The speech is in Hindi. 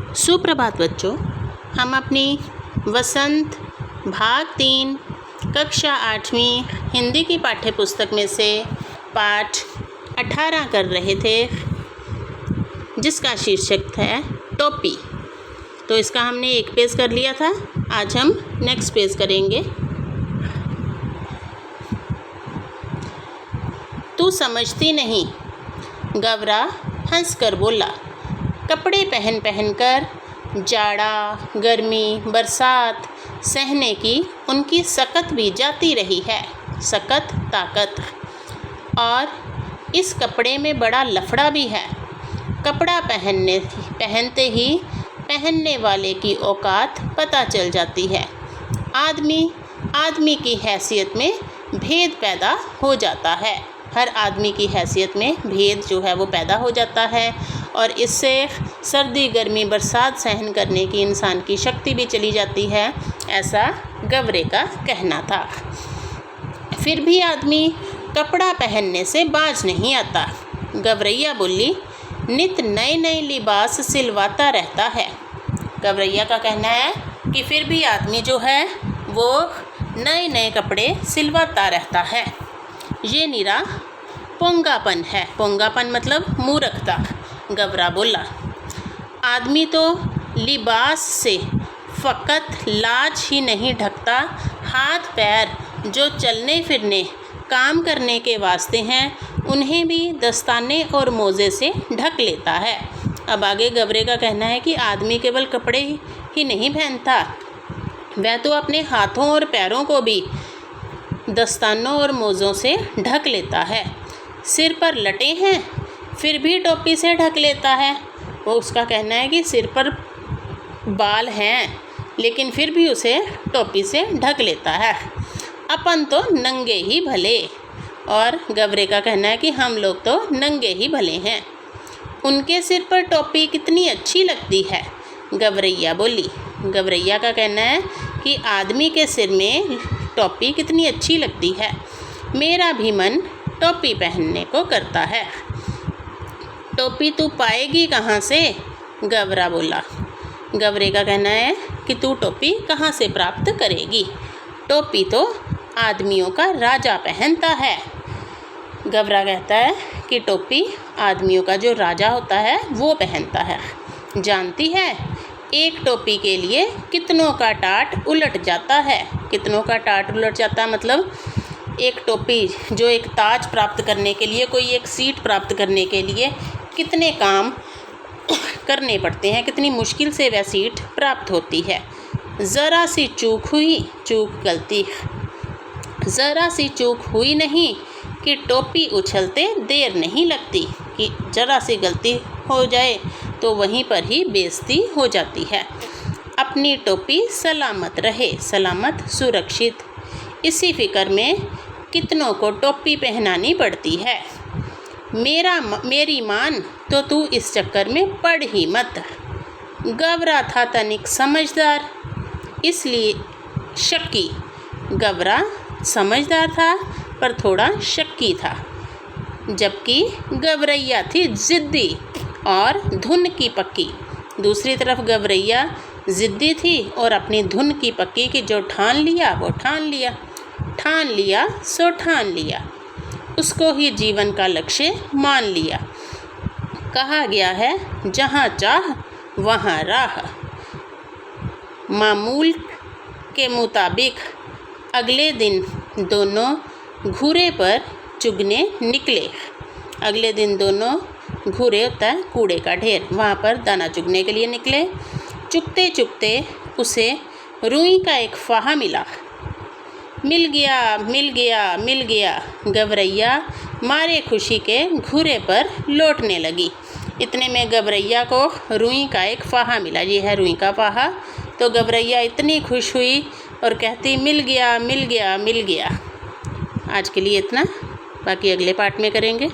सुप्रभात बच्चों, हम अपनी वसंत भाग 3 कक्षा 8वीं हिंदी की पाठ्य पुस्तक में से पाठ 18 कर रहे थे, जिसका शीर्षक है टोपी। तो इसका हमने एक पेज कर लिया था। आज हम नेक्स्ट पेज करेंगे। तू समझती नहीं, गवरा हंसकर बोला। कपड़े पहन पहन कर जाड़ा, गर्मी, बरसात सहने की उनकी सकत भी जाती रही है, सकत ताकत। और इस कपड़े में बड़ा लफड़ा भी है। कपड़ा पहनते ही पहनने वाले की औकात पता चल जाती है। आदमी की हैसियत में भेद पैदा हो जाता है। हर आदमी की हैसियत में भेद जो है वो पैदा हो जाता है, और इससे सर्दी, गर्मी, बरसात सहन करने की इंसान की शक्ति भी चली जाती है, ऐसा गवरे का कहना था। फिर भी आदमी कपड़ा पहनने से बाज नहीं आता। गवरैया बोली, नित नए नए लिबास सिलवाता रहता है। गवरैया का कहना है कि फिर भी आदमी जो है वो नए नए कपड़े सिलवाता रहता है। ये निरा पोंगापन है। पोंगापन मतलब मूर्खता। गवरा बोला, आदमी तो लिबास से फ़कत लाज ही नहीं ढकता, हाथ पैर जो चलने फिरने काम करने के वास्ते हैं उन्हें भी दस्ताने और मोज़े से ढक लेता है। अब आगे गवरे का कहना है कि आदमी केवल कपड़े ही नहीं पहनता, वह तो अपने हाथों और पैरों को भी दस्तानों और मोज़ों से ढक लेता है। सिर पर लटे हैं फिर भी टोपी से ढक लेता है। वो उसका कहना है कि सिर पर बाल हैं लेकिन फिर भी उसे टोपी से ढक लेता है। अपन तो नंगे ही भले। और गवरे का कहना है कि हम लोग तो नंगे ही भले हैं। उनके सिर पर टोपी कितनी अच्छी लगती है, गवरैया बोली। गवरैया का कहना है कि आदमी के सिर में टोपी कितनी अच्छी लगती है। मेरा भी मन टोपी पहनने को करता है। टोपी तू पाएगी कहाँ से, गवरा बोला। गवरे का कहना है कि तू टोपी कहाँ से प्राप्त करेगी। टोपी तो आदमियों का राजा पहनता है। गवरा कहता है कि टोपी आदमियों का जो राजा होता है वो पहनता है। जानती है, एक टोपी के लिए कितनों का टाट उलट जाता है। कितनों का टाट उलट जाता है मतलब एक टोपी जो एक ताज प्राप्त करने के लिए, कोई एक सीट प्राप्त करने के लिए कितने काम करने पड़ते हैं, कितनी मुश्किल से वह सीट प्राप्त होती है। ज़रा सी चूक हुई, गलती ज़रा सी चूक हुई नहीं कि टोपी उछलते देर नहीं लगती। कि ज़रा सी गलती हो जाए तो वहीं पर ही बेइज्जती हो जाती है। अपनी टोपी सलामत रहे, सलामत सुरक्षित, इसी फिक्र में कितनों को टोपी पहनानी पड़ती है। मेरी मान तो तू इस चक्कर में पड़ ही मत। गवरा था तनिक समझदार, इसलिए शक्की। गवरा समझदार था पर थोड़ा शक्की था, जबकि गवरैया थी ज़िद्दी और धुन की पक्की। दूसरी तरफ गवरैया ज़िद्दी थी और अपनी धुन की पक्की की जो ठान लिया वो ठान लिया, ठान लिया सो ठान लिया, उसको ही जीवन का लक्ष्य मान लिया। कहा गया है, जहाँ चाह वहाँ राह। मामूल के मुताबिक अगले दिन दोनों घूरे पर चुगने निकले। अगले दिन दोनों घूरे होता है कूड़े का ढेर, वहाँ पर दाना चुगने के लिए निकले। चुगते चुगते उसे रुई का एक फाहा मिला। मिल गया, मिल गया, मिल गया। गवरैया मारे खुशी के घूरे पर लौटने लगी। इतने में गवरैया को रुई का एक फाहा मिला। ये है रुई का फाहा। तो गवरैया इतनी खुश हुई और कहती, मिल गया, मिल गया, मिल गया। आज के लिए इतना, बाकी अगले पार्ट में करेंगे।